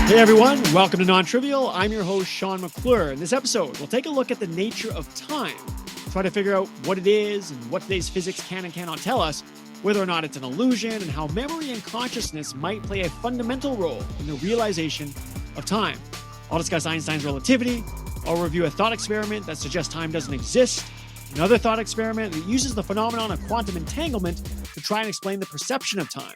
Hey everyone, welcome to NonTrivial. I'm your host, Sean McClure. In this episode, we'll take a look at the nature of time, try to figure out what it is and what today's physics can and cannot tell us, whether or not it's an illusion, and how memory and consciousness might play a fundamental role in the realization of time. I'll discuss Einstein's relativity. I'll review a thought experiment that suggests time doesn't exist, another thought experiment that uses the phenomenon of quantum entanglement to try and explain the perception of time.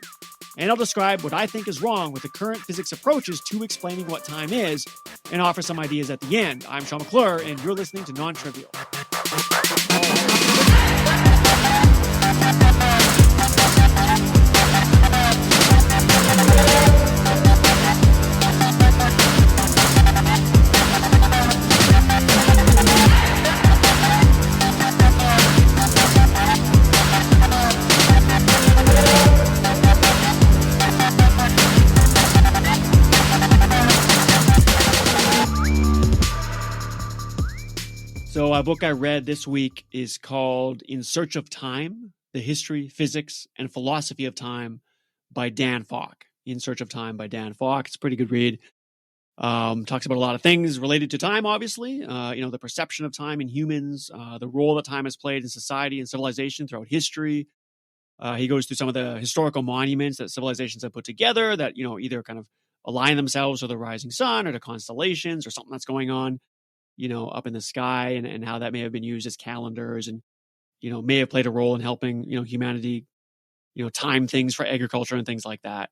And I'll describe what I think is wrong with the current physics approaches to explaining what time is and offer some ideas at the end. I'm Sean McClure, and you're listening to NonTrivial. So a book I read this week is called In Search of Time, The History, Physics, and Philosophy of Time by Dan Falk. In Search of Time by Dan Falk. It's a pretty good read. Talks about a lot of things related to time, obviously. The perception of time in humans, the role that time has played in society and civilization throughout history. He goes through some of the historical monuments that civilizations have put together that, either kind of align themselves with the rising sun or to constellations or something that's going on, up in the sky, and how that may have been used as calendars and, may have played a role in helping, humanity, time things for agriculture and things like that.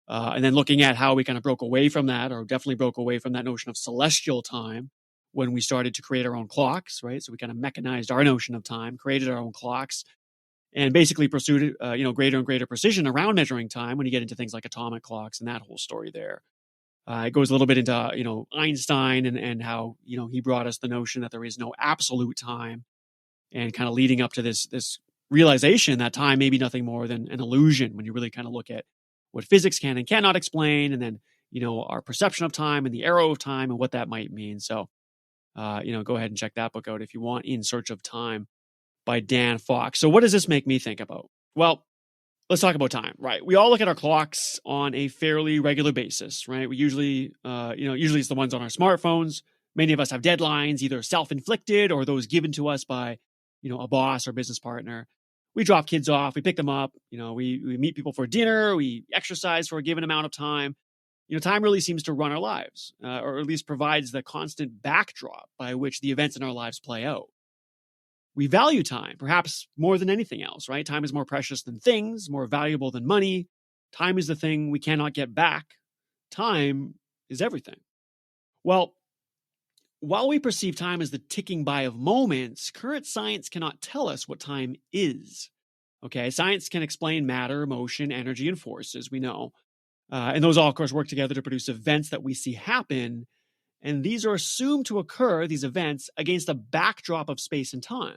And then looking at how we kind of broke away from that, or definitely broke away from that notion of celestial time when we started to create our own clocks, right? So we kind of mechanized our notion of time, created our own clocks, and basically pursued, greater and greater precision around measuring time when you get into things like atomic clocks and that whole story there. It goes a little bit into, Einstein and how, he brought us the notion that there is no absolute time, and kind of leading up to this realization that time may be nothing more than an illusion when you really kind of look at what physics can and cannot explain, and then, our perception of time and the arrow of time and what that might mean. So, go ahead and check that book out if you want, In Search of Time by Dan Falk. So what does this make me think about? Well, let's talk about time, right? We all look at our clocks on a fairly regular basis, right? We usually it's the ones on our smartphones. Many of us have deadlines, either self-inflicted or those given to us by, a boss or business partner. We drop kids off, we pick them up, we meet people for dinner, we exercise for a given amount of time. Time really seems to run our lives, or at least provides the constant backdrop by which the events in our lives play out. We value time, perhaps more than anything else, right? Time is more precious than things, more valuable than money. Time is the thing we cannot get back. Time is everything. Well, while we perceive time as the ticking by of moments, current science cannot tell us what time is. Okay, science can explain matter, motion, energy, and forces, we know. And those all, of course, work together to produce events that we see happen. And these are assumed to occur, these events, against a backdrop of space and time.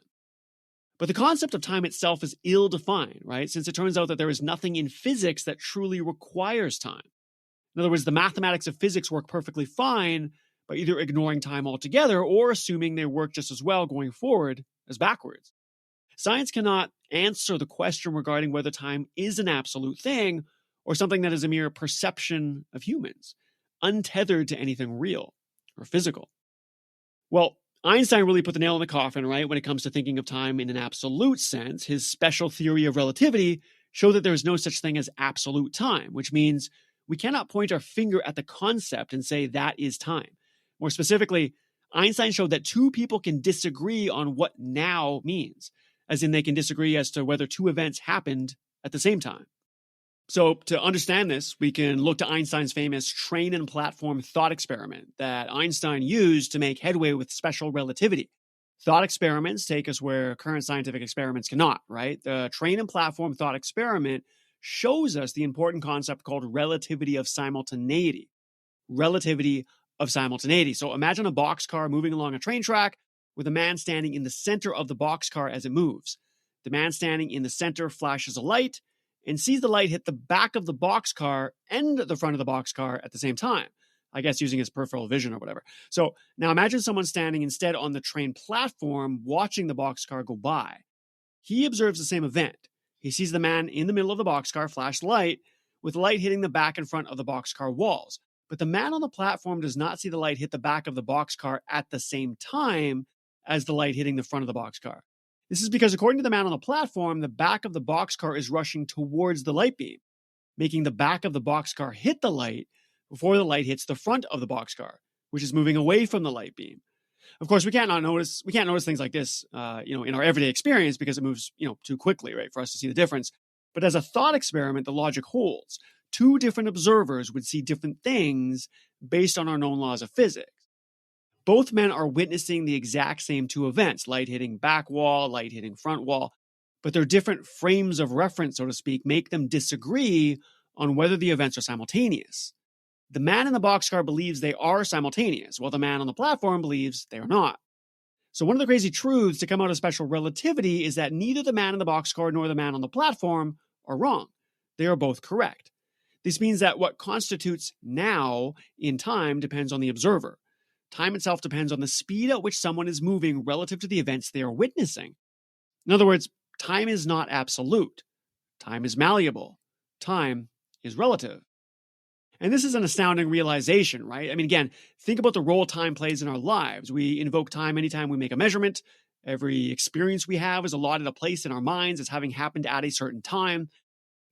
But the concept of time itself is ill-defined, right? Since it turns out that there is nothing in physics that truly requires time. In other words, the mathematics of physics work perfectly fine by either ignoring time altogether or assuming they work just as well going forward as backwards. Science cannot answer the question regarding whether time is an absolute thing or something that is a mere perception of humans, untethered to anything real or physical. Well, Einstein really put the nail in the coffin, right, when it comes to thinking of time in an absolute sense. His special theory of relativity showed that there is no such thing as absolute time, which means we cannot point our finger at the concept and say that is time. More specifically, Einstein showed that two people can disagree on what now means, as in they can disagree as to whether two events happened at the same time. So to understand this, we can look to Einstein's famous train and platform thought experiment that Einstein used to make headway with special relativity. Thought experiments take us where current scientific experiments cannot, right? The train and platform thought experiment shows us the important concept called relativity of simultaneity. Relativity of simultaneity. So imagine a boxcar moving along a train track with a man standing in the center of the boxcar as it moves. The man standing in the center flashes a light and sees the light hit the back of the boxcar and the front of the boxcar at the same time. I guess using his peripheral vision or whatever. So now imagine someone standing instead on the train platform watching the boxcar go by. He observes the same event. He sees the man in the middle of the boxcar flash light, with light hitting the back and front of the boxcar walls. But the man on the platform does not see the light hit the back of the boxcar at the same time as the light hitting the front of the boxcar. This is because, according to the man on the platform, the back of the boxcar is rushing towards the light beam, making the back of the boxcar hit the light before the light hits the front of the boxcar, which is moving away from the light beam. Of course, we can't notice things like this, in our everyday experience because it moves, too quickly, right, for us to see the difference. But as a thought experiment, the logic holds. Two different observers would see different things based on our known laws of physics. Both men are witnessing the exact same two events, light hitting back wall, light hitting front wall, but their different frames of reference, so to speak, make them disagree on whether the events are simultaneous. The man in the boxcar believes they are simultaneous, while the man on the platform believes they are not. So one of the crazy truths to come out of special relativity is that neither the man in the boxcar nor the man on the platform are wrong. They are both correct. This means that what constitutes now in time depends on the observer. Time itself depends on the speed at which someone is moving relative to the events they are witnessing. In other words, time is not absolute. Time is malleable. Time is relative. And this is an astounding realization, right? I mean, again, think about the role time plays in our lives. We invoke time anytime we make a measurement. Every experience we have is allotted a place in our minds as having happened at a certain time.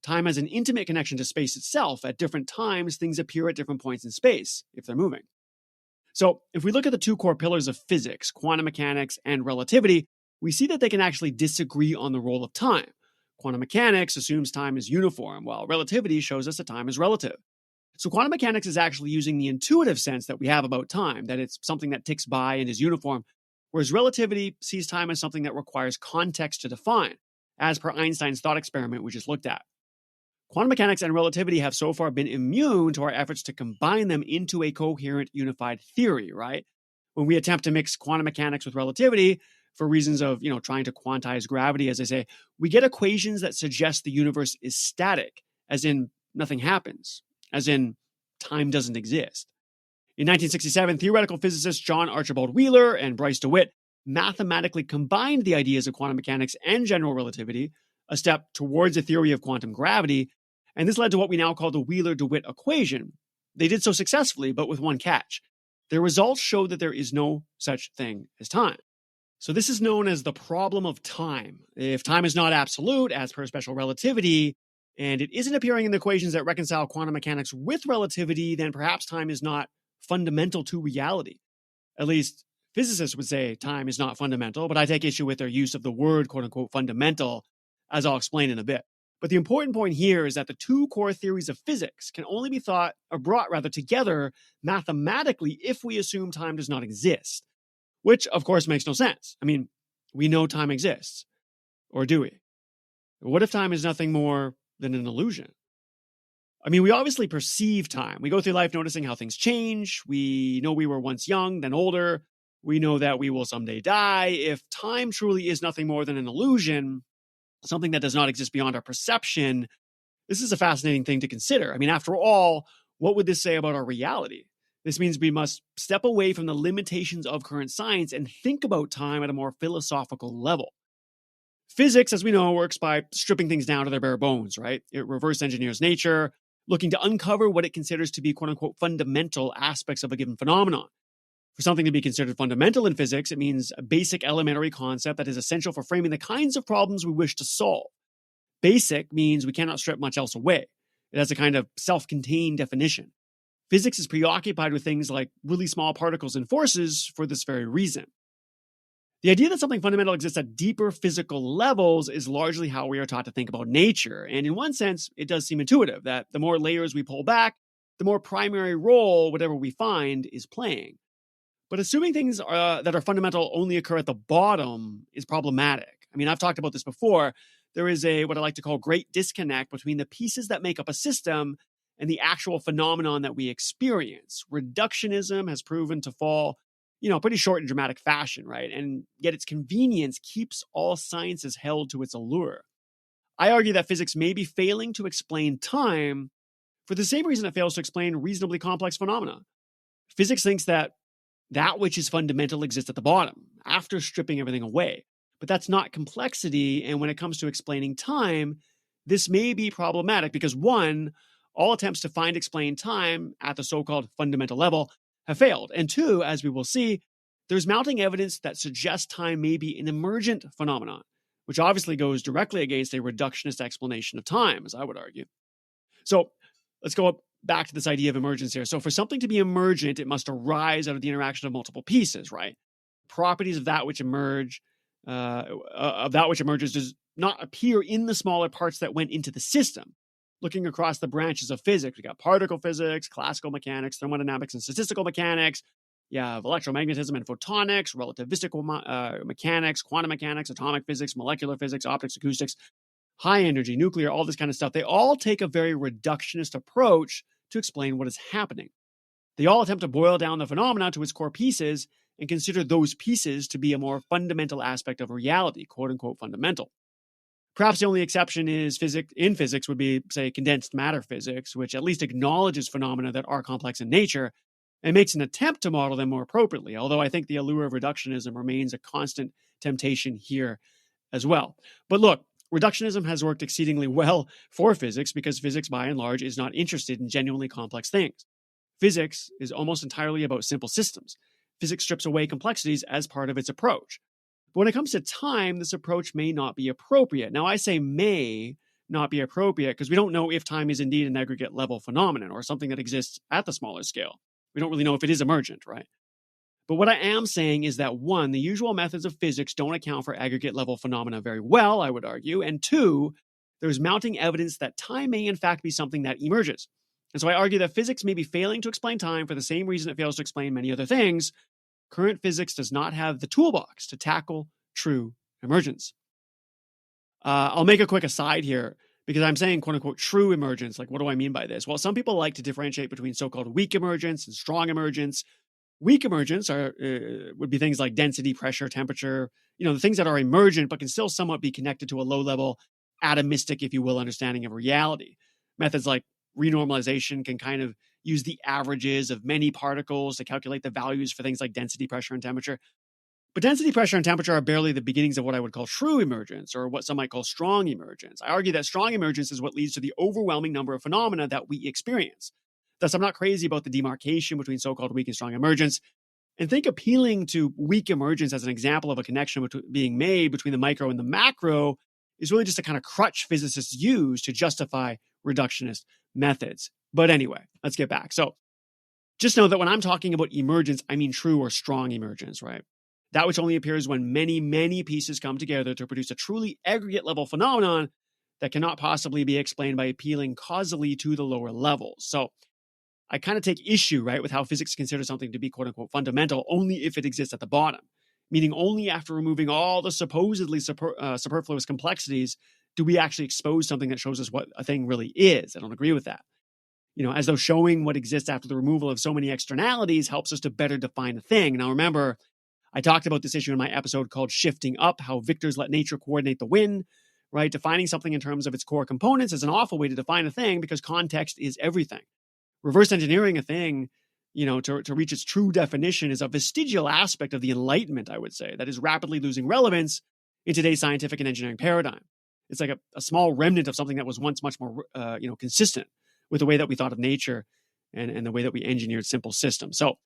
Time has an intimate connection to space itself. At different times, things appear at different points in space, if they're moving. So if we look at the two core pillars of physics, quantum mechanics and relativity, we see that they can actually disagree on the role of time. Quantum mechanics assumes time is uniform, while relativity shows us that time is relative. So quantum mechanics is actually using the intuitive sense that we have about time, that it's something that ticks by and is uniform, whereas relativity sees time as something that requires context to define, as per Einstein's thought experiment we just looked at. Quantum mechanics and relativity have so far been immune to our efforts to combine them into a coherent, unified theory, right? When we attempt to mix quantum mechanics with relativity for reasons of, trying to quantize gravity, as I say, we get equations that suggest the universe is static, as in nothing happens, as in time doesn't exist. In 1967, theoretical physicists John Archibald Wheeler and Bryce DeWitt mathematically combined the ideas of quantum mechanics and general relativity, a step towards a theory of quantum gravity, and this led to what we now call the Wheeler-DeWitt equation. They did so successfully, but with one catch. Their results show that there is no such thing as time. So this is known as the problem of time. If time is not absolute, as per special relativity, and it isn't appearing in the equations that reconcile quantum mechanics with relativity, then perhaps time is not fundamental to reality. At least physicists would say time is not fundamental, but I take issue with their use of the word quote-unquote fundamental, as I'll explain in a bit. But the important point here is that the two core theories of physics can only be brought together mathematically if we assume time does not exist, which of course makes no sense. I mean, we know time exists, or do we? What if time is nothing more than an illusion? I mean, we obviously perceive time. We go through life noticing how things change. We know we were once young, then older. We know that we will someday die. If time truly is nothing more than an illusion, something that does not exist beyond our perception, this is a fascinating thing to consider. I mean, after all, what would this say about our reality? This means we must step away from the limitations of current science and think about time at a more philosophical level. Physics, as we know, works by stripping things down to their bare bones, right? It reverse engineers nature, looking to uncover what it considers to be quote-unquote fundamental aspects of a given phenomenon. For something to be considered fundamental in physics, it means a basic elementary concept that is essential for framing the kinds of problems we wish to solve. Basic means we cannot strip much else away. It has a kind of self-contained definition. Physics is preoccupied with things like really small particles and forces for this very reason. The idea that something fundamental exists at deeper physical levels is largely how we are taught to think about nature. And in one sense, it does seem intuitive that the more layers we pull back, the more primary role whatever we find is playing. But assuming things that are fundamental only occur at the bottom is problematic. I mean, I've talked about this before. There is what I like to call great disconnect between the pieces that make up a system and the actual phenomenon that we experience. Reductionism has proven to fall, pretty short in dramatic fashion, right? And yet its convenience keeps all sciences held to its allure. I argue that physics may be failing to explain time for the same reason it fails to explain reasonably complex phenomena. Physics thinks that which is fundamental exists at the bottom, after stripping everything away. But that's not complexity, and when it comes to explaining time, this may be problematic because, one, all attempts to find explain time at the so-called fundamental level have failed. And two, as we will see, there's mounting evidence that suggests time may be an emergent phenomenon, which obviously goes directly against a reductionist explanation of time, as I would argue. So let's go back to this idea of emergence here. So for something to be emergent, it must arise out of the interaction of multiple pieces, right? Properties of that which emerges does not appear in the smaller parts that went into the system. Looking across the branches of physics, we got particle physics, classical mechanics, thermodynamics, and statistical mechanics. You have electromagnetism and photonics, relativistic mechanics, quantum mechanics, atomic physics, molecular physics, optics, acoustics, high energy, nuclear, all this kind of stuff. They all take a very reductionist approach to explain what is happening. They all attempt to boil down the phenomena to its core pieces and consider those pieces to be a more fundamental aspect of reality, quote unquote fundamental. Perhaps the only exception is physics would be, say, condensed matter physics, which at least acknowledges phenomena that are complex in nature and makes an attempt to model them more appropriately, although I think the allure of reductionism remains a constant temptation here as well. But look, reductionism has worked exceedingly well for physics because physics, by and large, is not interested in genuinely complex things. Physics is almost entirely about simple systems. Physics strips away complexities as part of its approach. But when it comes to time, this approach may not be appropriate. Now, I say may not be appropriate because we don't know if time is indeed an aggregate level phenomenon or something that exists at the smaller scale. We don't really know if it is emergent, right? But what I am saying is that one, the usual methods of physics don't account for aggregate level phenomena very well, I would argue. And two, there's mounting evidence that time may in fact be something that emerges. And so I argue that physics may be failing to explain time for the same reason it fails to explain many other things. Current physics does not have the toolbox to tackle true emergence. I'll make a quick aside here because I'm saying quote unquote true emergence. Like, what do I mean by this? Well, some people like to differentiate between so-called weak emergence and strong emergence. Weak emergence would be things like density, pressure, temperature, the things that are emergent but can still somewhat be connected to a low-level atomistic, if you will, understanding of reality. Methods like renormalization can kind of use the averages of many particles to calculate the values for things like density, pressure, and temperature. But density, pressure, and temperature are barely the beginnings of what I would call true emergence, or what some might call strong emergence. I argue that strong emergence is what leads to the overwhelming number of phenomena that we experience. Thus, I'm not crazy about the demarcation between so-called weak and strong emergence, and think appealing to weak emergence as an example of a connection being made between the micro and the macro is really just a kind of crutch physicists use to justify reductionist methods. But anyway, let's get back. So just know that when I'm talking about emergence, I mean true or strong emergence, right? That which only appears when many, many pieces come together to produce a truly aggregate level phenomenon that cannot possibly be explained by appealing causally to the lower levels. So I kind of take issue, right, with how physics considers something to be quote unquote fundamental only if it exists at the bottom, meaning only after removing all the supposedly superfluous complexities do we actually expose something that shows us what a thing really is. I don't agree with that. As though showing what exists after the removal of so many externalities helps us to better define a thing. Now, remember, I talked about this issue in my episode called Shifting Up, how victors let nature coordinate the wind, right? Defining something in terms of its core components is an awful way to define a thing because context is everything. Reverse engineering a thing, to reach its true definition is a vestigial aspect of the Enlightenment, I would say, that is rapidly losing relevance in today's scientific and engineering paradigm. It's like a small remnant of something that was once much more, consistent with the way that we thought of nature and the way that we engineered simple systems. So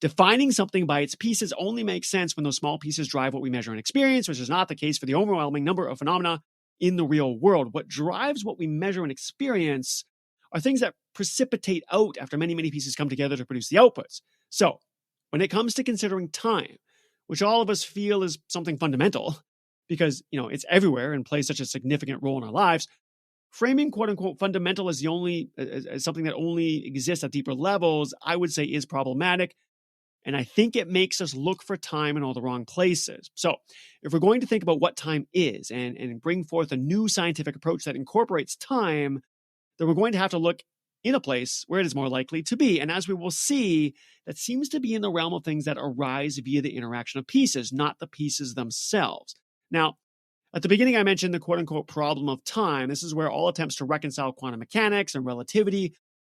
defining something by its pieces only makes sense when those small pieces drive what we measure and experience, which is not the case for the overwhelming number of phenomena in the real world. What drives what we measure and experience are things that precipitate out after many, many pieces come together to produce the outputs. So when it comes to considering time, which all of us feel is something fundamental because, it's everywhere and plays such a significant role in our lives, framing quote unquote fundamental as as something that only exists at deeper levels, I would say is problematic. And I think it makes us look for time in all the wrong places. So if we're going to think about what time is and bring forth a new scientific approach that incorporates time, then we're going to have to look in a place where it is more likely to be. And as we will see, that seems to be in the realm of things that arise via the interaction of pieces, not the pieces themselves. Now, at the beginning, I mentioned the quote-unquote problem of time. This is where all attempts to reconcile quantum mechanics and relativity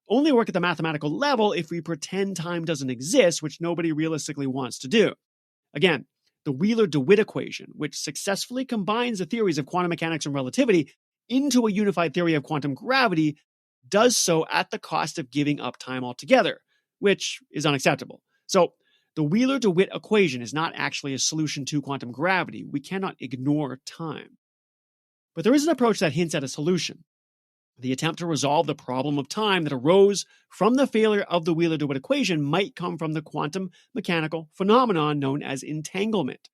only work at the mathematical level if we pretend time doesn't exist, which nobody realistically wants to do. Again, the Wheeler-DeWitt equation, which successfully combines the theories of quantum mechanics and relativity into a unified theory of quantum gravity, does so at the cost of giving up time altogether, which is unacceptable. So the Wheeler-DeWitt equation is not actually a solution to quantum gravity. We cannot ignore time. But there is an approach that hints at a solution. The attempt to resolve the problem of time that arose from the failure of the Wheeler-DeWitt equation might come from the quantum mechanical phenomenon known as entanglement.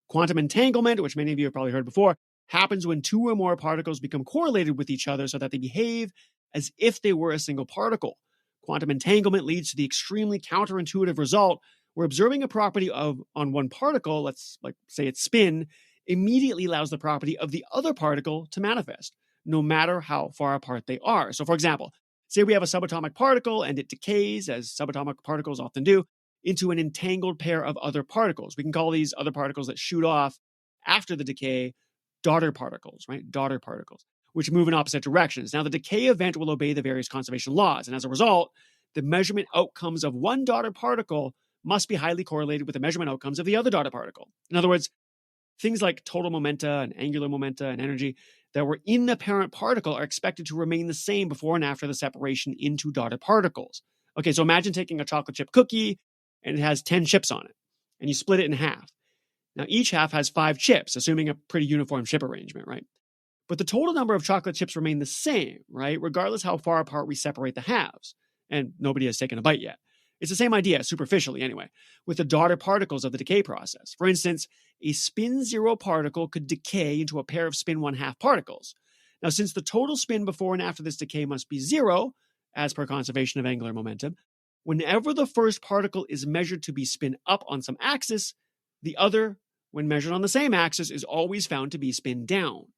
Quantum entanglement, which many of you have probably heard before, happens when two or more particles become correlated with each other so that they behave as if they were a single particle. Quantum entanglement leads to the extremely counterintuitive result where observing a property on one particle, let's say its spin, immediately allows the property of the other particle to manifest, no matter how far apart they are. So for example, say we have a subatomic particle and it decays, as subatomic particles often do, into an entangled pair of other particles. We can call these other particles that shoot off after the decay daughter particles, right? Daughter particles, which move in opposite directions. Now, the decay event will obey the various conservation laws, and as a result, the measurement outcomes of one daughter particle must be highly correlated with the measurement outcomes of the other daughter particle. In other words, things like total momenta and angular momenta and energy that were in the parent particle are expected to remain the same before and after the separation into daughter particles. Okay, so imagine taking a chocolate chip cookie and it has 10 chips on it, and you split it in half. Now, each half has 5 chips, assuming a pretty uniform chip arrangement, right? But the total number of chocolate chips remain the same, right? Regardless how far apart we separate the halves. And nobody has taken a bite yet. It's the same idea, superficially anyway, with the daughter particles of the decay process. For instance, a spin 0 particle could decay into a pair of spin 1/2 particles. Now, since the total spin before and after this decay must be 0, as per conservation of angular momentum, whenever the first particle is measured to be spin up on some axis, the other, when measured on the same axis, is always found to be spin down.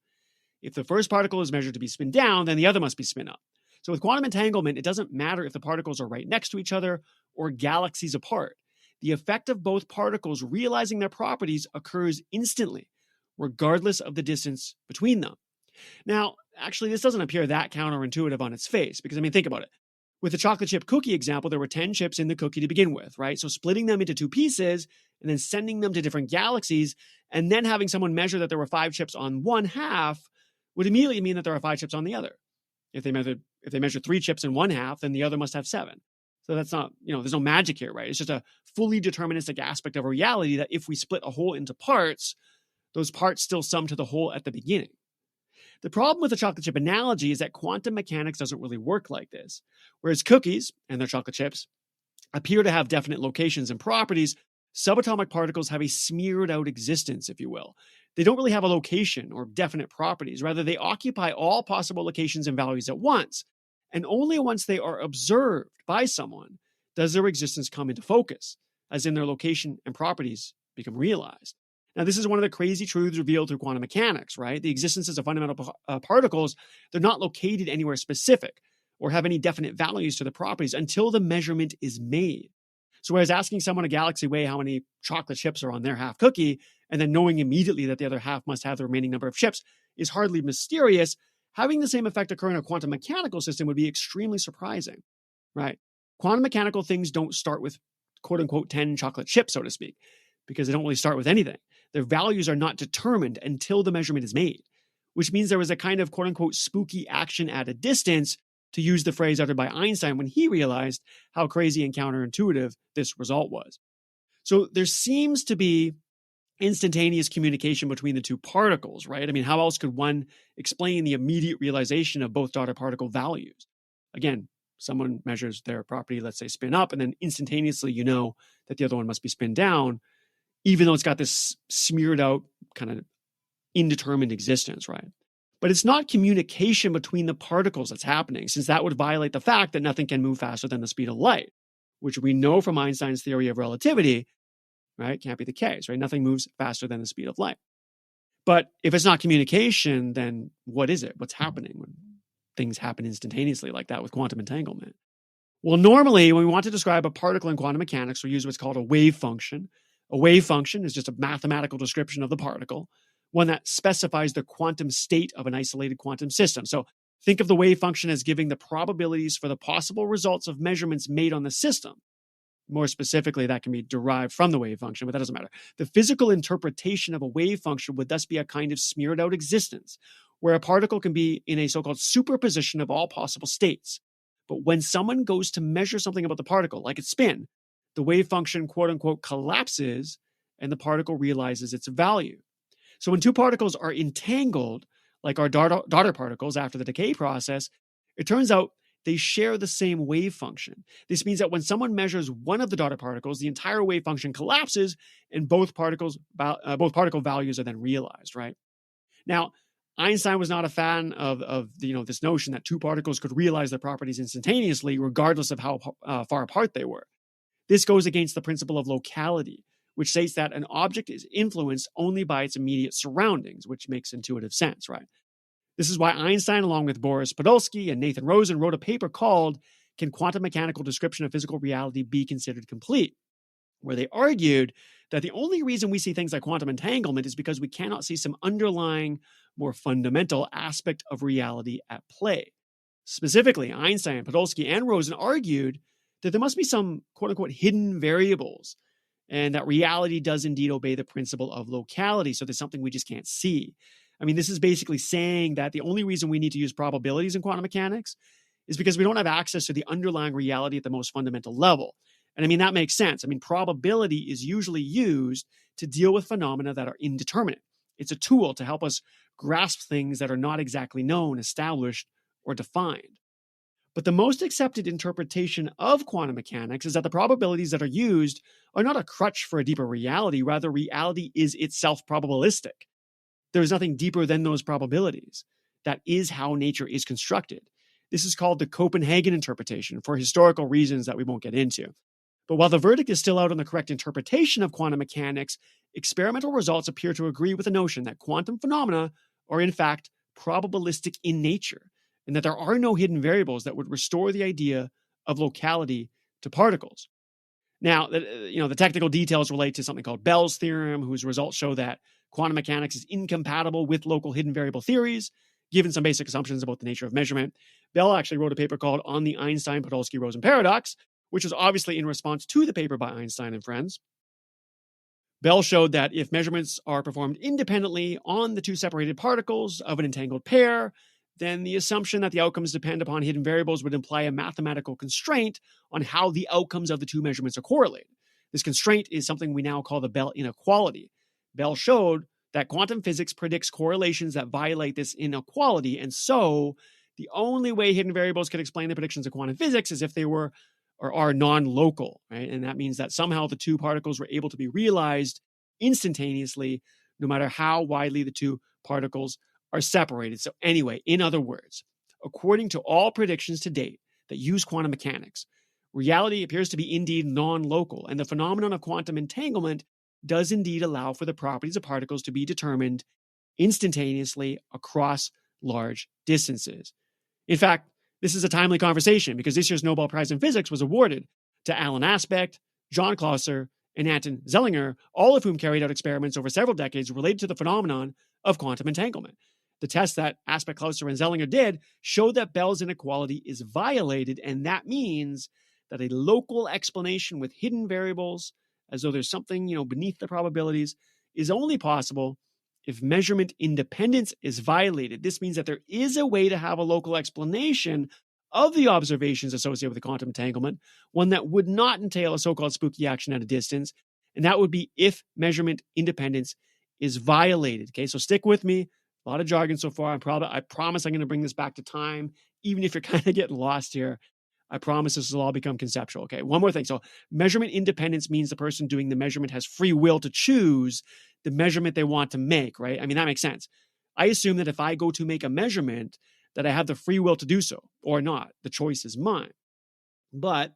If the first particle is measured to be spin down, then the other must be spin up. So with quantum entanglement, it doesn't matter if the particles are right next to each other or galaxies apart. The effect of both particles realizing their properties occurs instantly, regardless of the distance between them. Now, actually, this doesn't appear that counterintuitive on its face, because, think about it. With the chocolate chip cookie example, there were 10 chips in the cookie to begin with, right? So splitting them into 2 pieces and then sending them to different galaxies and then having someone measure that there were 5 chips on one half would immediately mean that there are 5 chips on the other. If they measure 3 chips in one half, then the other must have 7. So that's not, there's no magic here, right? It's just a fully deterministic aspect of a reality that if we split a whole into parts, those parts still sum to the whole at the beginning. The problem with the chocolate chip analogy is that quantum mechanics doesn't really work like this. Whereas cookies and their chocolate chips appear to have definite locations and properties, subatomic particles have a smeared out existence, if you will. They don't really have a location or definite properties. Rather, they occupy all possible locations and values at once. And only once they are observed by someone does their existence come into focus, as in their location and properties become realized. Now, this is one of the crazy truths revealed through quantum mechanics, right? The existences of fundamental particles, they're not located anywhere specific or have any definite values to the properties until the measurement is made. So whereas asking someone a galaxy away how many chocolate chips are on their half cookie, and then knowing immediately that the other half must have the remaining number of chips is hardly mysterious, having the same effect occur in a quantum mechanical system would be extremely surprising, right? Quantum mechanical things don't start with quote unquote 10 chocolate chips, so to speak, because they don't really start with anything. Their values are not determined until the measurement is made, which means there was a kind of quote unquote spooky action at a distance, to use the phrase uttered by Einstein when he realized how crazy and counterintuitive this result was. So there seems to be instantaneous communication between the two particles, right? How else could one explain the immediate realization of both daughter particle values? Again, someone measures their property, let's say spin up, and then instantaneously you know that the other one must be spin down, even though it's got this smeared out kind of indeterminate existence, right? But it's not communication between the particles that's happening, since that would violate the fact that nothing can move faster than the speed of light, which we know from Einstein's theory of relativity, right? Can't be the case, right? Nothing moves faster than the speed of light. But if it's not communication, then what is it? What's happening when things happen instantaneously like that with quantum entanglement? Well, normally when we want to describe a particle in quantum mechanics, we use what's called a wave function. A wave function is just a mathematical description of the particle, one that specifies the quantum state of an isolated quantum system. So think of the wave function as giving the probabilities for the possible results of measurements made on the system. More specifically, that can be derived from the wave function, but that doesn't matter. The physical interpretation of a wave function would thus be a kind of smeared out existence, where a particle can be in a so-called superposition of all possible states. But when someone goes to measure something about the particle, like its spin, the wave function, quote unquote, collapses and the particle realizes its value. So when two particles are entangled, like our daughter particles after the decay process, it turns out they share the same wave function. This means that when someone measures one of the daughter particles, the entire wave function collapses and both particle values are then realized, right? Now, Einstein was not a fan of this notion that two particles could realize their properties instantaneously, regardless of how far apart they were. This goes against the principle of locality, which states that an object is influenced only by its immediate surroundings, which makes intuitive sense, right? This is why Einstein, along with Boris Podolsky and Nathan Rosen, wrote a paper called "Can Quantum Mechanical Description of Physical Reality Be Considered Complete?", where they argued that the only reason we see things like quantum entanglement is because we cannot see some underlying, more fundamental aspect of reality at play. Specifically, Einstein, Podolsky, and Rosen argued that there must be some quote-unquote hidden variables and that reality does indeed obey the principle of locality, so there's something we just can't see. I mean, this is basically saying that the only reason we need to use probabilities in quantum mechanics is because we don't have access to the underlying reality at the most fundamental level. And I mean, that makes sense. I mean, probability is usually used to deal with phenomena that are indeterminate. It's a tool to help us grasp things that are not exactly known, established, or defined. But the most accepted interpretation of quantum mechanics is that the probabilities that are used are not a crutch for a deeper reality. Rather, reality is itself probabilistic. There is nothing deeper than those probabilities. That is how nature is constructed. This is called the Copenhagen interpretation for historical reasons that we won't get into. But while the verdict is still out on the correct interpretation of quantum mechanics, experimental results appear to agree with the notion that quantum phenomena are in fact probabilistic in nature, and that there are no hidden variables that would restore the idea of locality to particles. Now, the technical details relate to something called Bell's theorem, whose results show that quantum mechanics is incompatible with local hidden variable theories, given some basic assumptions about the nature of measurement. Bell actually wrote a paper called On the Einstein-Podolsky-Rosen Paradox, which was obviously in response to the paper by Einstein and friends. Bell showed that if measurements are performed independently on the two separated particles of an entangled pair, then the assumption that the outcomes depend upon hidden variables would imply a mathematical constraint on how the outcomes of the two measurements are correlated. This constraint is something we now call the Bell inequality. Bell showed that quantum physics predicts correlations that violate this inequality, and so the only way hidden variables can explain the predictions of quantum physics is if they were or are non-local, right? And that means that somehow the two particles were able to be realized instantaneously, no matter how widely the two particles are separated. So anyway, in other words, according to all predictions to date that use quantum mechanics, reality appears to be indeed non-local, and the phenomenon of quantum entanglement does indeed allow for the properties of particles to be determined instantaneously across large distances. In fact, this is a timely conversation because this year's Nobel Prize in Physics was awarded to Alan Aspect, John Clauser, and Anton Zellinger, all of whom carried out experiments over several decades related to the phenomenon of quantum entanglement. The tests that Aspect, Clauser, and Zellinger did showed that Bell's inequality is violated, and that means that a local explanation with hidden variables, as though there's something beneath the probabilities, is only possible if measurement independence is violated. This means that there is a way to have a local explanation of the observations associated with the quantum entanglement, one that would not entail a so-called spooky action at a distance, and that would be if measurement independence is violated. Okay, so stick with me. A lot of jargon so far. I promise I'm going to bring this back to time, even if you're kind of getting lost here. I promise this will all become conceptual. Okay, one more thing. So measurement independence means the person doing the measurement has free will to choose the measurement they want to make, right? I mean, that makes sense. I assume that if I go to make a measurement, that I have the free will to do so or not. The choice is mine. But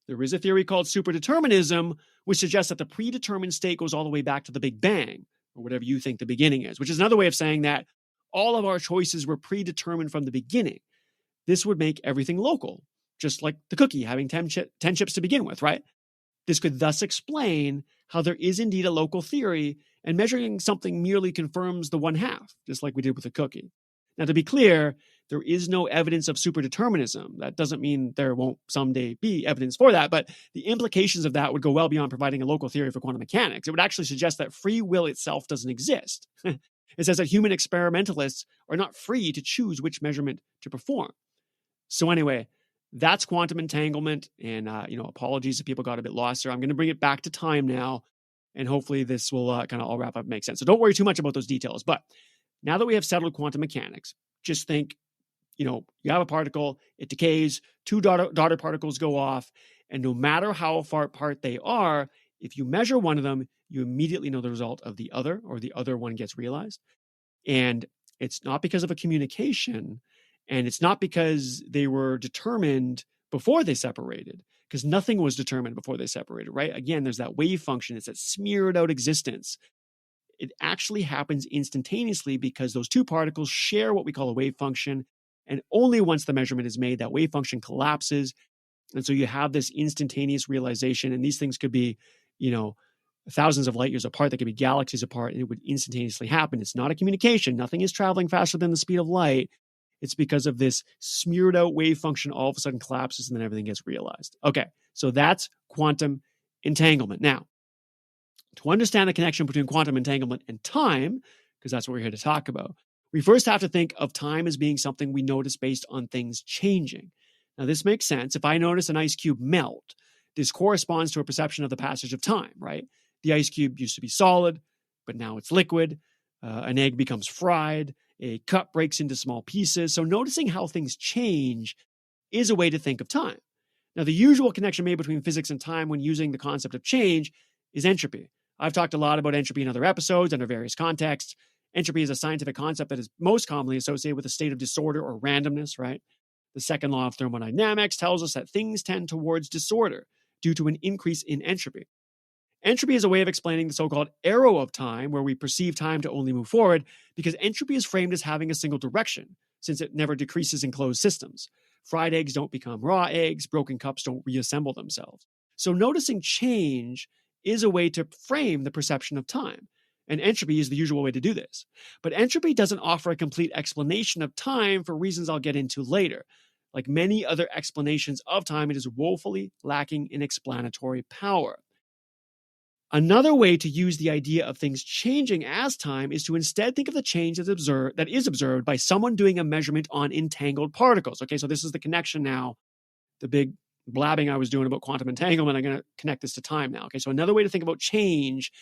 there is a theory called superdeterminism, which suggests that the predetermined state goes all the way back to the Big Bang, or whatever you think the beginning is, which is another way of saying that all of our choices were predetermined from the beginning. This would make everything local, just like the cookie having 10 chips to begin with, right? This could thus explain how there is indeed a local theory, and measuring something merely confirms the one half, just like we did with the cookie. Now, to be clear, there is no evidence of superdeterminism. That doesn't mean there won't someday be evidence for that, but the implications of that would go well beyond providing a local theory for quantum mechanics. It would actually suggest that free will itself doesn't exist. It says that human experimentalists are not free to choose which measurement to perform. So anyway, that's quantum entanglement. And, apologies if people got a bit lost there. I'm going to bring it back to time now. And hopefully this will kind of all wrap up and make sense. So don't worry too much about those details. But now that we have settled quantum mechanics, just think, you have a particle, it decays, two daughter particles go off. And no matter how far apart they are, if you measure one of them, you immediately know the result of the other, or the other one gets realized. And it's not because of a communication, and it's not because they were determined before they separated, because nothing was determined before they separated, right? Again, there's that wave function. It's that smeared out existence. It actually happens instantaneously because those two particles share what we call a wave function. And only once the measurement is made, that wave function collapses. And so you have this instantaneous realization. And these things could be, thousands of light years apart. They could be galaxies apart, and it would instantaneously happen. It's not a communication. Nothing is traveling faster than the speed of light. It's because of this smeared out wave function all of a sudden collapses, and then everything gets realized. Okay, so that's quantum entanglement. Now, to understand the connection between quantum entanglement and time, because that's what we're here to talk about, we first have to think of time as being something we notice based on things changing. Now, this makes sense. If I notice an ice cube melt, this corresponds to a perception of the passage of time, right? The ice cube used to be solid, but now it's liquid. An egg becomes fried. A cup breaks into small pieces. So noticing how things change is a way to think of time. Now, the usual connection made between physics and time when using the concept of change is entropy. I've talked a lot about entropy in other episodes under various contexts. Entropy is a scientific concept that is most commonly associated with a state of disorder or randomness, right? The second law of thermodynamics tells us that things tend towards disorder due to an increase in entropy. Entropy is a way of explaining the so-called arrow of time, where we perceive time to only move forward, because entropy is framed as having a single direction, since it never decreases in closed systems. Fried eggs don't become raw eggs, broken cups don't reassemble themselves. So noticing change is a way to frame the perception of time, and entropy is the usual way to do this. But entropy doesn't offer a complete explanation of time for reasons I'll get into later. Like many other explanations of time, it is woefully lacking in explanatory power. Another way to use the idea of things changing as time is to instead think of the change that is observed by someone doing a measurement on entangled particles. Okay, so this is the connection now. The big blabbing I was doing about quantum entanglement, I'm going to connect this to time now. Okay, so another way to think about change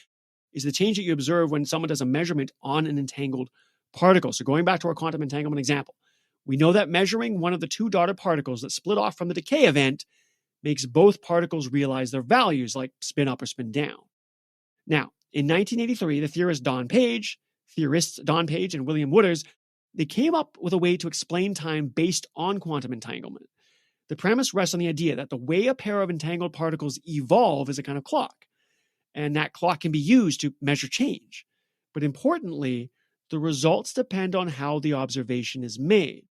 is the change that you observe when someone does a measurement on an entangled particle. So going back to our quantum entanglement example, we know that measuring one of the two daughter particles that split off from the decay event makes both particles realize their values, like spin up or spin down. Now, in 1983, the theorists Don Page and William Wooters, they came up with a way to explain time based on quantum entanglement. The premise rests on the idea that the way a pair of entangled particles evolve is a kind of clock, and that clock can be used to measure change. But importantly, the results depend on how the observation is made.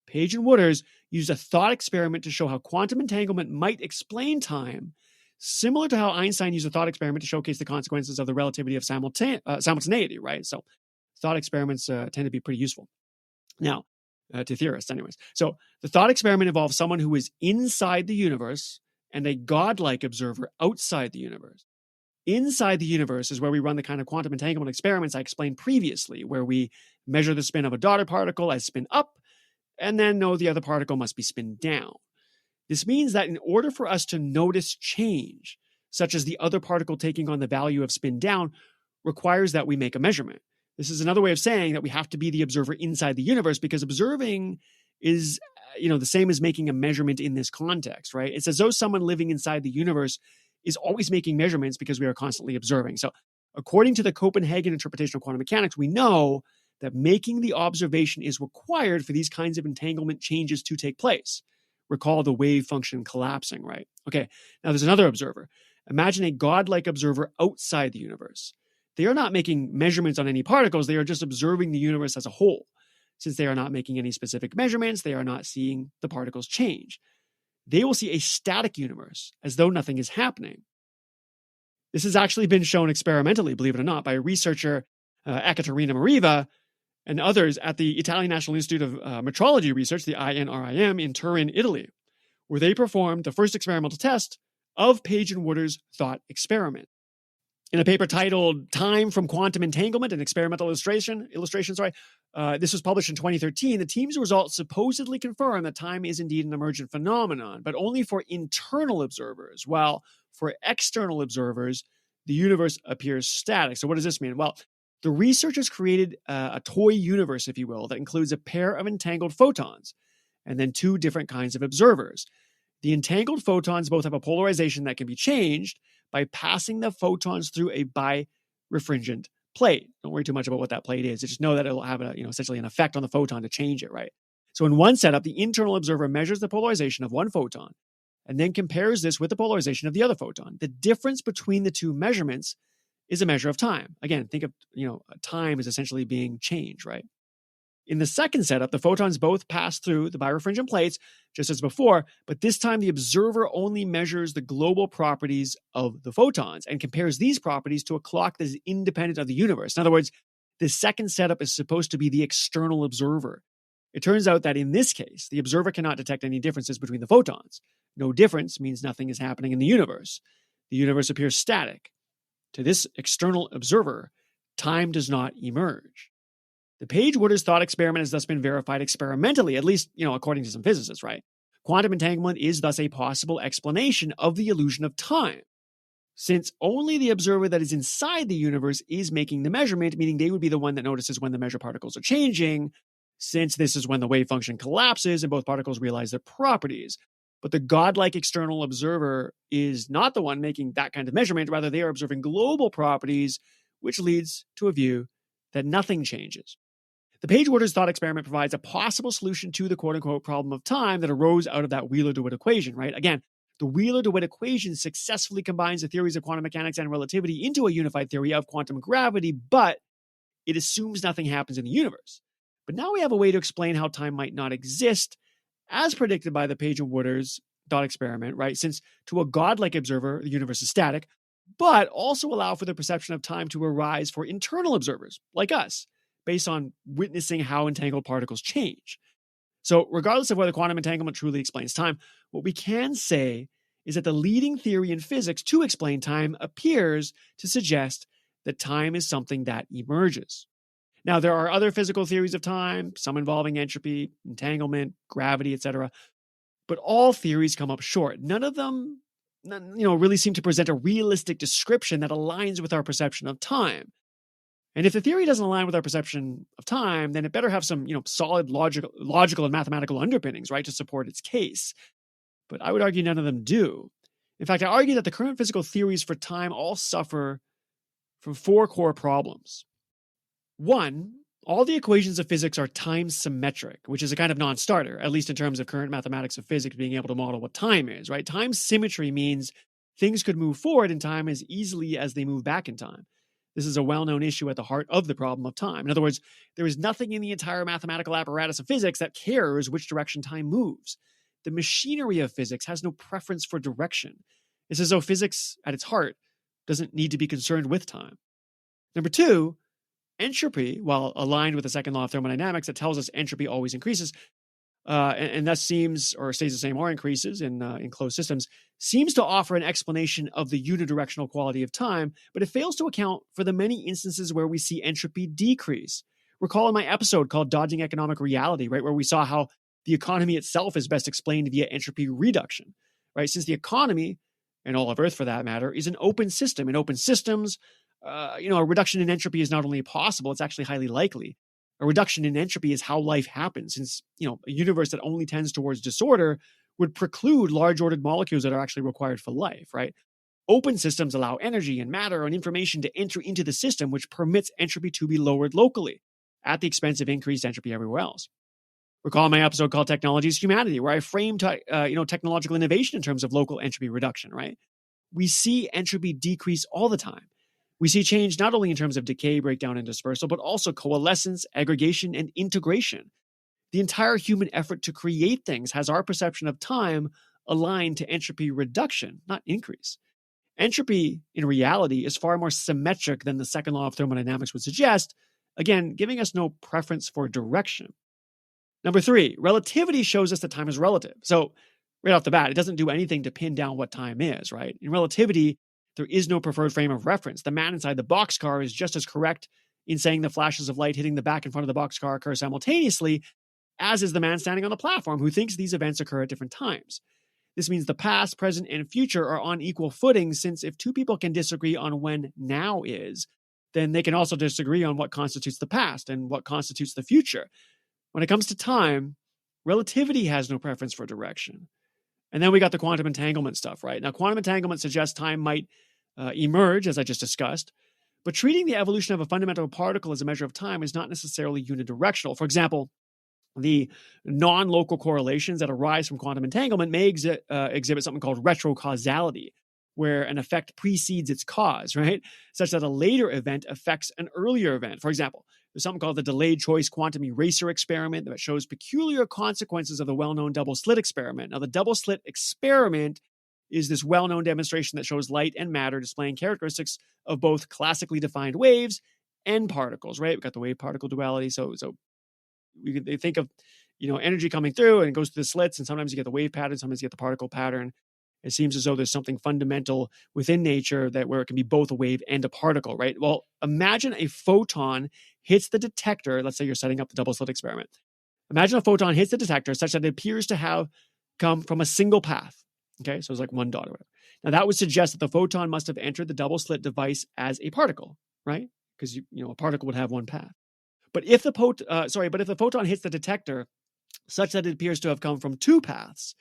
Page and Wooters used a thought experiment to show how quantum entanglement might explain time, similar to how Einstein used a thought experiment to showcase the consequences of the relativity of simultaneity, right? So thought experiments tend to be pretty useful. Now, to theorists anyways. So the thought experiment involves someone who is inside the universe and a godlike observer outside the universe. Inside the universe is where we run the kind of quantum entanglement experiments I explained previously, where we measure the spin of a daughter particle as spin up, and then know the other particle must be spin down. This means that in order for us to notice change, such as the other particle taking on the value of spin down, requires that we make a measurement. This is another way of saying that we have to be the observer inside the universe, because observing is, the same as making a measurement in this context, right? It's as though someone living inside the universe is always making measurements because we are constantly observing. So according to the Copenhagen interpretation of quantum mechanics, we know that making the observation is required for these kinds of entanglement changes to take place. Recall the wave function collapsing, right? Okay, now there's another observer. Imagine a godlike observer outside the universe. They are not making measurements on any particles. They are just observing the universe as a whole. Since they are not making any specific measurements, they are not seeing the particles change. They will see a static universe, as though nothing is happening. This has actually been shown experimentally, believe it or not, by a researcher, Ekaterina Mariva, and others at the Italian National Institute of Metrology Research, the INRIM, in Turin, Italy, where they performed the first experimental test of Page and Wooters' thought experiment. In a paper titled Time from Quantum Entanglement, an Experimental Illustration, this was published in 2013. The team's results supposedly confirm that time is indeed an emergent phenomenon, but only for internal observers, while for external observers, the universe appears static. So what does this mean? Well, the researchers created a toy universe, if you will, that includes a pair of entangled photons and then two different kinds of observers. The entangled photons both have a polarization that can be changed by passing the photons through a birefringent plate. Don't worry too much about what that plate is. Just know that it'll have essentially an effect on the photon to change it, right? So in one setup, the internal observer measures the polarization of one photon and then compares this with the polarization of the other photon. The difference between the two measurements is a measure of time. Again, think of, time as essentially being change, right? In the second setup, the photons both pass through the birefringent plates, just as before, but this time the observer only measures the global properties of the photons and compares these properties to a clock that is independent of the universe. In other words, the second setup is supposed to be the external observer. It turns out that in this case, the observer cannot detect any differences between the photons. No difference means nothing is happening in the universe. The universe appears static. To this external observer, time does not emerge. The Page-Wooders thought experiment has thus been verified experimentally, at least, according to some physicists, right? Quantum entanglement is thus a possible explanation of the illusion of time, since only the observer that is inside the universe is making the measurement, meaning they would be the one that notices when the measured particles are changing, since this is when the wave function collapses and both particles realize their properties. But the godlike external observer is not the one making that kind of measurement. Rather, they are observing global properties, which leads to a view that nothing changes. The Page-Wooders thought experiment provides a possible solution to the quote-unquote problem of time that arose out of that Wheeler-DeWitt equation, right? Again, the Wheeler-DeWitt equation successfully combines the theories of quantum mechanics and relativity into a unified theory of quantum gravity, but it assumes nothing happens in the universe. But now we have a way to explain how time might not exist, as predicted by the Page-Wooders thought experiment, right? Since to a godlike observer, the universe is static, but also allow for the perception of time to arise for internal observers, like us, based on witnessing how entangled particles change. So regardless of whether quantum entanglement truly explains time, what we can say is that the leading theory in physics to explain time appears to suggest that time is something that emerges. Now, there are other physical theories of time, some involving entropy, entanglement, gravity, etc., but all theories come up short. None of them, really seem to present a realistic description that aligns with our perception of time. And if the theory doesn't align with our perception of time, then it better have some, solid logical and mathematical underpinnings, right, to support its case. But I would argue none of them do. In fact, I argue that the current physical theories for time all suffer from four core problems. One, all the equations of physics are time symmetric, which is a kind of non-starter, at least in terms of current mathematics of physics being able to model what time is, right? Time symmetry means things could move forward in time as easily as they move back in time. This is a well-known issue at the heart of the problem of time. In other words, there is nothing in the entire mathematical apparatus of physics that cares which direction time moves. The machinery of physics has no preference for direction. It's as though physics, at its heart, doesn't need to be concerned with time. Number two, entropy, while aligned with the second law of thermodynamics that tells us entropy always increases, and thus seems or stays the same or increases in closed systems, seems to offer an explanation of the unidirectional quality of time, but it fails to account for the many instances where we see entropy decrease. Recall in my episode called Dodging Economic Reality, right, where we saw how the economy itself is best explained via entropy reduction, right? Since the economy, and all of Earth for that matter, is an open system. In open systems, a reduction in entropy is not only possible, it's actually highly likely. A reduction in entropy is how life happens, since a universe that only tends towards disorder would preclude large ordered molecules that are actually required for life, right? Open systems allow energy and matter and information to enter into the system, which permits entropy to be lowered locally at the expense of increased entropy everywhere else. Recall my episode called Technology is Humanity, where I framed technological innovation in terms of local entropy reduction, right? We see entropy decrease all the time. We see change not only in terms of decay, breakdown, and dispersal, but also coalescence, aggregation, and integration. The entire human effort to create things has our perception of time aligned to entropy reduction, not increase. Entropy, in reality, is far more symmetric than the second law of thermodynamics would suggest, again, giving us no preference for direction. Number three, relativity shows us that time is relative. So, right off the bat, it doesn't do anything to pin down what time is, right? In relativity, there is no preferred frame of reference. The man inside the boxcar is just as correct in saying the flashes of light hitting the back and front of the boxcar occur simultaneously, as is the man standing on the platform who thinks these events occur at different times. This means the past, present, and future are on equal footing, since if two people can disagree on when now is, then they can also disagree on what constitutes the past and what constitutes the future. When it comes to time, relativity has no preference for direction. And then we got the quantum entanglement stuff, right? Now, quantum entanglement suggests time might emerge, as I just discussed, but treating the evolution of a fundamental particle as a measure of time is not necessarily unidirectional. For example, the non-local correlations that arise from quantum entanglement may exhibit something called retrocausality, where an effect precedes its cause, right? Such that a later event affects an earlier event. For example, there's something called the delayed choice quantum eraser experiment that shows peculiar consequences of the well-known double slit experiment. Now, the double slit experiment is this well-known demonstration that shows light and matter displaying characteristics of both classically defined waves and particles, right? We've got the wave-particle duality. So they think of, energy coming through and it goes through the slits, and sometimes you get the wave pattern, sometimes you get the particle pattern. It seems as though there's something fundamental within nature where it can be both a wave and a particle, right? Well, imagine a photon hits the detector. Let's say you're setting up the double slit experiment. Imagine a photon hits the detector such that it appears to have come from a single path. Okay, so it's like one dot or whatever. Now that would suggest that the photon must have entered the double slit device as a particle, right? Because a particle would have one path. But if the photon hits the detector such that it appears to have come from two paths,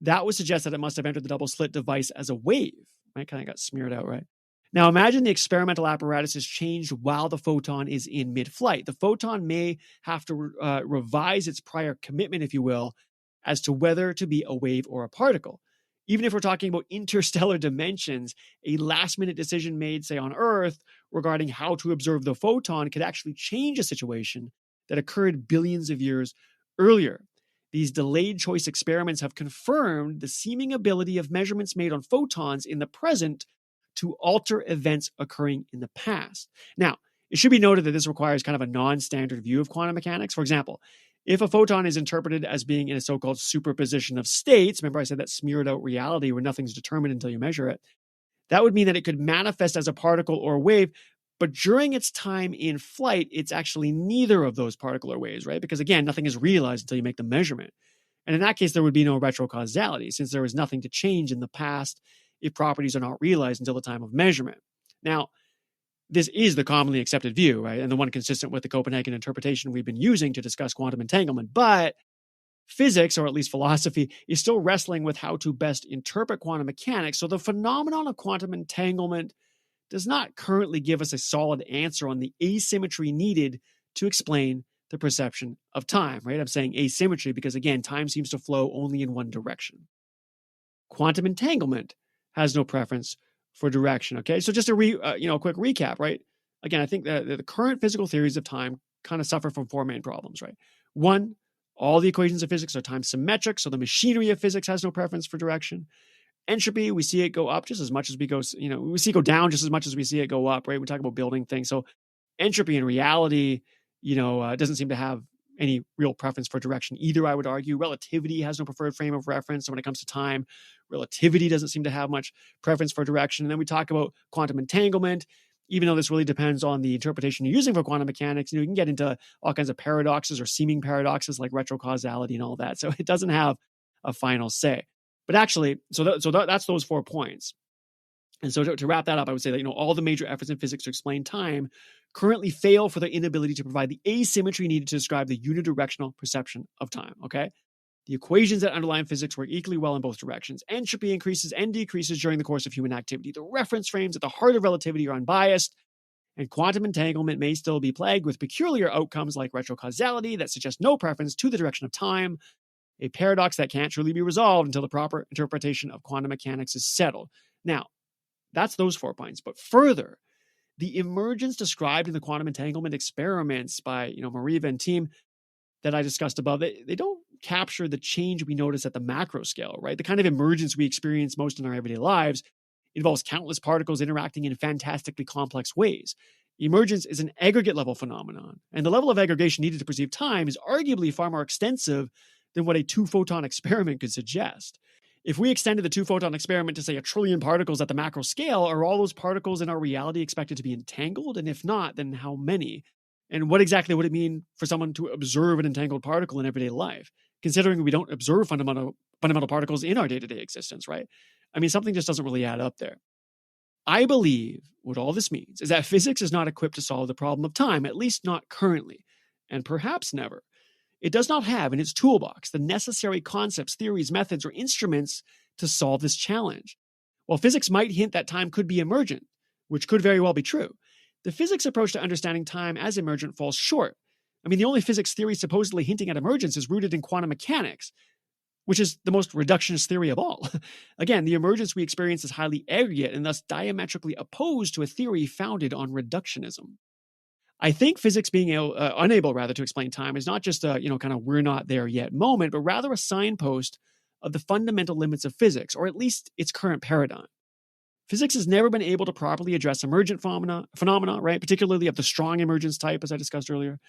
that would suggest that it must have entered the double slit device as a wave, right? Kind of got smeared out, right? Now imagine the experimental apparatus is changed while the photon is in mid-flight. The photon may have to revise its prior commitment, if you will, as to whether to be a wave or a particle. Even if we're talking about interstellar dimensions, a last-minute decision made, say, on Earth regarding how to observe the photon could actually change a situation that occurred billions of years earlier. These delayed choice experiments have confirmed the seeming ability of measurements made on photons in the present to alter events occurring in the past. Now, it should be noted that this requires kind of a non-standard view of quantum mechanics. For example, if a photon is interpreted as being in a so-called superposition of states, remember I said that smeared out reality where nothing's determined until you measure it, that would mean that it could manifest as a particle or wave, but during its time in flight, it's actually neither of those particle or waves, right? Because again, nothing is realized until you make the measurement. And in that case, there would be no retrocausality, since there was nothing to change in the past if properties are not realized until the time of measurement. Now, this is the commonly accepted view, right? And the one consistent with the Copenhagen interpretation we've been using to discuss quantum entanglement. But physics, or at least philosophy, is still wrestling with how to best interpret quantum mechanics. So the phenomenon of quantum entanglement does not currently give us a solid answer on the asymmetry needed to explain the perception of time, right? I'm saying asymmetry because, again, time seems to flow only in one direction. Quantum entanglement has no preference for direction, okay? So just a quick recap, right? Again, I think that the current physical theories of time kind of suffer from four main problems, right? One, all the equations of physics are time symmetric, so the machinery of physics has no preference for direction. Entropy, we see it go up just as much as we see it go down just as much as we see it go up, right? We talk about building things. So entropy in reality, doesn't seem to have any real preference for direction either, I would argue. Relativity has no preferred frame of reference. So when it comes to time, relativity doesn't seem to have much preference for direction. And then we talk about quantum entanglement. Even though this really depends on the interpretation you're using for quantum mechanics, you can get into all kinds of paradoxes or seeming paradoxes like retrocausality and all that. So it doesn't have a final say. But actually, that's those 4 points. And so to wrap that up, I would say that all the major efforts in physics to explain time currently fail for their inability to provide the asymmetry needed to describe the unidirectional perception of time. Okay, the equations that underlie physics work equally well in both directions. Entropy increases and decreases during the course of human activity. The reference frames at the heart of relativity are unbiased, and quantum entanglement may still be plagued with peculiar outcomes like retrocausality that suggest no preference to the direction of time, a paradox that can't truly be resolved until the proper interpretation of quantum mechanics is settled. Now, that's those 4 points. But further, the emergence described in the quantum entanglement experiments by Mariva and team that I discussed above, they don't capture the change we notice at the macro scale, right? The kind of emergence we experience most in our everyday lives involves countless particles interacting in fantastically complex ways. Emergence is an aggregate level phenomenon, and the level of aggregation needed to perceive time is arguably far more extensive than what a 2-photon experiment could suggest. If we extended the two-photon experiment to, say, 1 trillion particles at the macro scale, are all those particles in our reality expected to be entangled? And if not, then how many? And what exactly would it mean for someone to observe an entangled particle in everyday life, considering we don't observe fundamental particles in our day-to-day existence, right? I mean, something just doesn't really add up there. I believe what all this means is that physics is not equipped to solve the problem of time, at least not currently, and perhaps never. It does not have in its toolbox the necessary concepts, theories, methods, or instruments to solve this challenge. While physics might hint that time could be emergent, which could very well be true, the physics approach to understanding time as emergent falls short. I mean, the only physics theory supposedly hinting at emergence is rooted in quantum mechanics, which is the most reductionist theory of all. Again, the emergence we experience is highly aggregate and thus diametrically opposed to a theory founded on reductionism. I think physics being unable to explain time is not just a, kind of we're not there yet moment, but rather a signpost of the fundamental limits of physics, or at least its current paradigm. Physics has never been able to properly address emergent phenomena, right? Particularly of the strong emergence type, as I discussed earlier.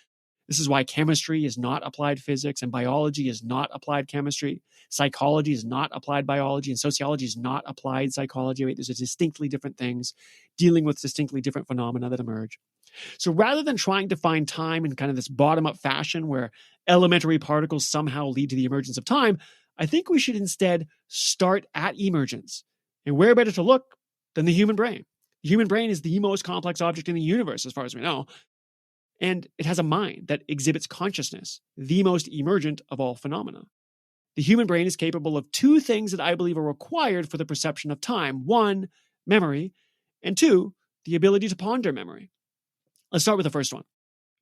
This is why chemistry is not applied physics, and biology is not applied chemistry. Psychology is not applied biology, and sociology is not applied psychology. Right? These are distinctly different things dealing with distinctly different phenomena that emerge. So rather than trying to find time in kind of this bottom-up fashion where elementary particles somehow lead to the emergence of time, I think we should instead start at emergence. And where better to look than the human brain? The human brain is the most complex object in the universe, as far as we know. And it has a mind that exhibits consciousness, the most emergent of all phenomena. The human brain is capable of two things that I believe are required for the perception of time. One, memory, and two, the ability to ponder memory. Let's start with the first one.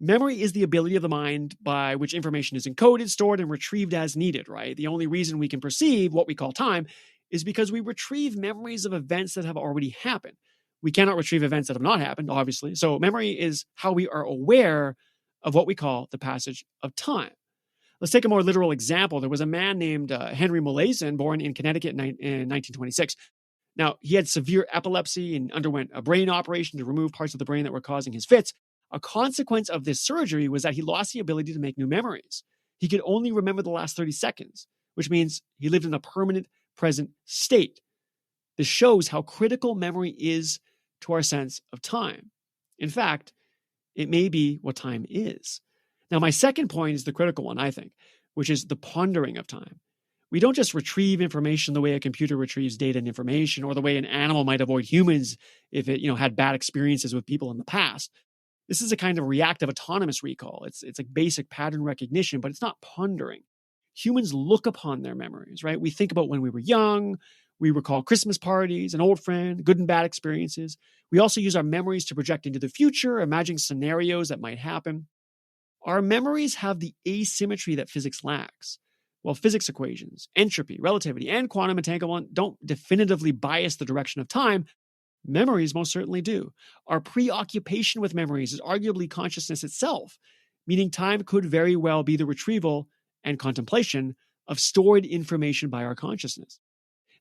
Memory is the ability of the mind by which information is encoded, stored, and retrieved as needed, right? The only reason we can perceive what we call time is because we retrieve memories of events that have already happened. We cannot retrieve events that have not happened, obviously. So memory is how we are aware of what we call the passage of time. Let's take a more literal example. There was a man named Henry Molaison, born in Connecticut in 1926. Now, he had severe epilepsy and underwent a brain operation to remove parts of the brain that were causing his fits. A consequence of this surgery was that he lost the ability to make new memories. He could only remember the last 30 seconds, which means he lived in a permanent present state. This shows how critical memory is to our sense of time. In fact, it may be what time is. Now, my second point is the critical one, I think, which is the pondering of time. We don't just retrieve information the way a computer retrieves data and information, or the way an animal might avoid humans if it, had bad experiences with people in the past. This is a kind of reactive autonomous recall. It's like basic pattern recognition, but it's not pondering. Humans look upon their memories, right? We think about when we were young. We recall Christmas parties, an old friend, good and bad experiences. We also use our memories to project into the future, imagining scenarios that might happen. Our memories have the asymmetry that physics lacks. While physics equations, entropy, relativity, and quantum entanglement don't definitively bias the direction of time, memories most certainly do. Our preoccupation with memories is arguably consciousness itself, meaning time could very well be the retrieval and contemplation of stored information by our consciousness.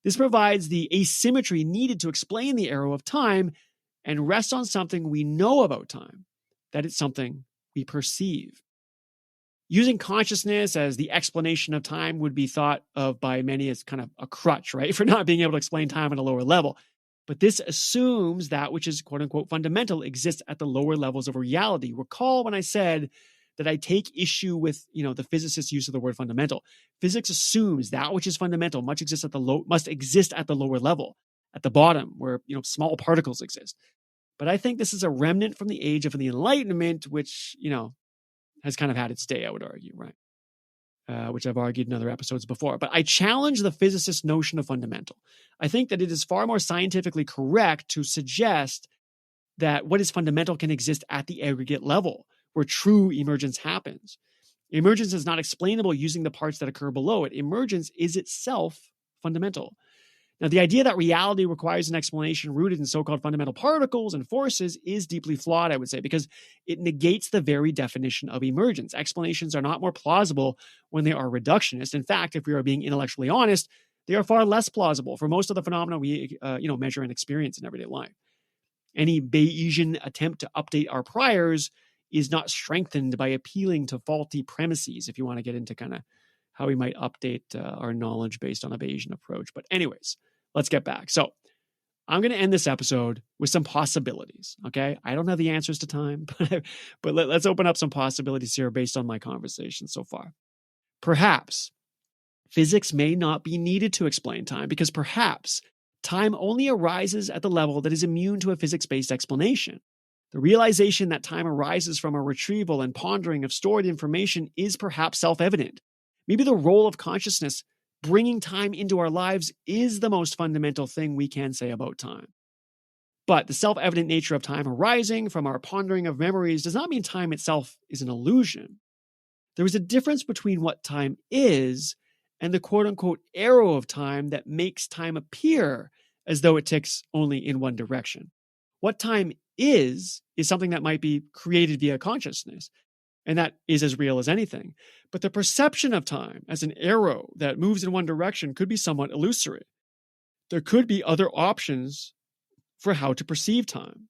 This provides the asymmetry needed to explain the arrow of time and rests on something we know about time, that it's something we perceive. Using consciousness as the explanation of time would be thought of by many as kind of a crutch, right, for not being able to explain time at a lower level. But this assumes that which is quote unquote fundamental exists at the lower levels of reality. Recall when I said that I take issue with, the physicist's use of the word fundamental. Physics assumes that which is fundamental must exist at the lower level, at the bottom where, small particles exist. But I think this is a remnant from the age of the Enlightenment, which, has kind of had its day, I would argue, right? Which I've argued in other episodes before. But I challenge the physicist's notion of fundamental. I think that it is far more scientifically correct to suggest that what is fundamental can exist at the aggregate level, where true emergence happens. Emergence is not explainable using the parts that occur below it. Emergence is itself fundamental. Now, the idea that reality requires an explanation rooted in so-called fundamental particles and forces is deeply flawed, I would say, because it negates the very definition of emergence. Explanations are not more plausible when they are reductionist. In fact, if we are being intellectually honest, they are far less plausible for most of the phenomena we measure and experience in everyday life. Any Bayesian attempt to update our priors is not strengthened by appealing to faulty premises, if you want to get into kind of how we might update our knowledge based on a Bayesian approach. But anyways, let's get back. So I'm going to end this episode with some possibilities, okay? I don't have the answers to time, but let's open up some possibilities here based on my conversation so far. Perhaps physics may not be needed to explain time because perhaps time only arises at the level that is immune to a physics-based explanation. The realization that time arises from a retrieval and pondering of stored information is perhaps self-evident. Maybe the role of consciousness bringing time into our lives is the most fundamental thing we can say about time. But the self-evident nature of time arising from our pondering of memories does not mean time itself is an illusion. There is a difference between what time is and the quote-unquote arrow of time that makes time appear as though it ticks only in one direction. What time is something that might be created via consciousness, and that is as real as anything. But the perception of time as an arrow that moves in one direction could be somewhat illusory. There could be other options for how to perceive time.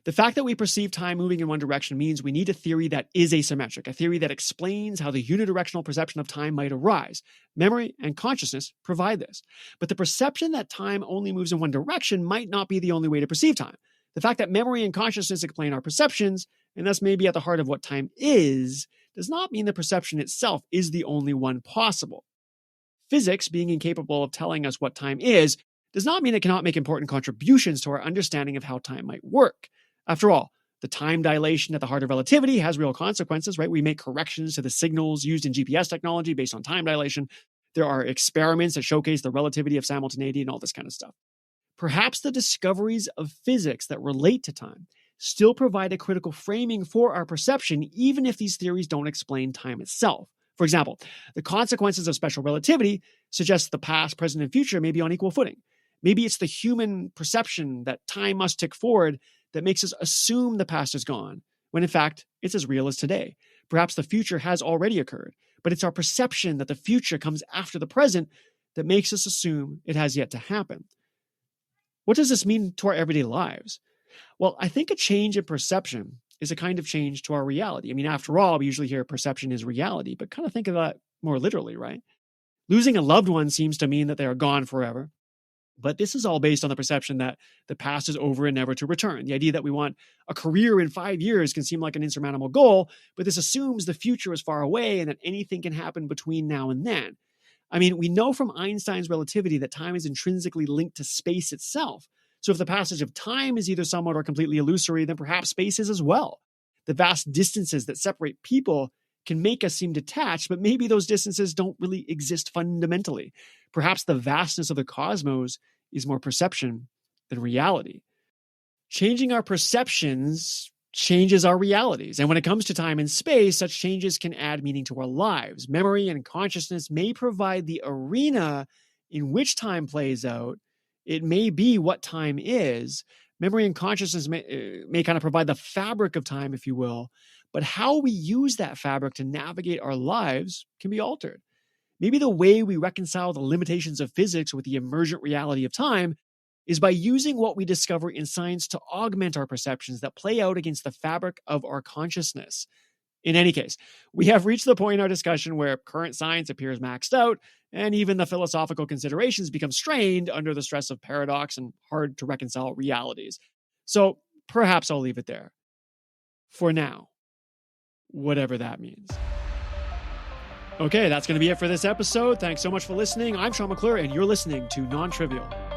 The fact that we perceive time moving in one direction means we need a theory that is asymmetric, a theory that explains how the unidirectional perception of time might arise. Memory and consciousness provide this. But the perception that time only moves in one direction might not be the only way to perceive time. The fact that memory and consciousness explain our perceptions, and thus may be at the heart of what time is, does not mean the perception itself is the only one possible. Physics, being incapable of telling us what time is, does not mean it cannot make important contributions to our understanding of how time might work. After all, the time dilation at the heart of relativity has real consequences, right? We make corrections to the signals used in GPS technology based on time dilation. There are experiments that showcase the relativity of simultaneity and all this kind of stuff. Perhaps the discoveries of physics that relate to time still provide a critical framing for our perception, even if these theories don't explain time itself. For example, the consequences of special relativity suggest the past, present, and future may be on equal footing. Maybe it's the human perception that time must tick forward that makes us assume the past is gone, when in fact, it's as real as today. Perhaps the future has already occurred, but it's our perception that the future comes after the present that makes us assume it has yet to happen. What does this mean to our everyday lives? Well, I think a change in perception is a kind of change to our reality. I mean, after all, we usually hear perception is reality, but kind of think of that more literally, right? Losing a loved one seems to mean that they are gone forever. But this is all based on the perception that the past is over and never to return. The idea that we want a career in 5 years can seem like an insurmountable goal, but this assumes the future is far away and that anything can happen between now and then. I mean, we know from Einstein's relativity that time is intrinsically linked to space itself. So if the passage of time is either somewhat or completely illusory, then perhaps space is as well. The vast distances that separate people can make us seem detached, but maybe those distances don't really exist fundamentally. Perhaps the vastness of the cosmos is more perception than reality. Changing our perceptions changes our realities. And when it comes to time and space, such changes can add meaning to our lives. Memory and consciousness may provide the arena in which time plays out. It may be what time is. Memory and consciousness may kind of provide the fabric of time, if you will. But how we use that fabric to navigate our lives can be altered. Maybe the way we reconcile the limitations of physics with the emergent reality of time is by using what we discover in science to augment our perceptions that play out against the fabric of our consciousness. In any case, we have reached the point in our discussion where current science appears maxed out, and even the philosophical considerations become strained under the stress of paradox and hard to reconcile realities. So perhaps I'll leave it there. For now. Whatever that means. Okay, that's going to be it for this episode. Thanks so much for listening. I'm Sean McClure, and you're listening to NonTrivial.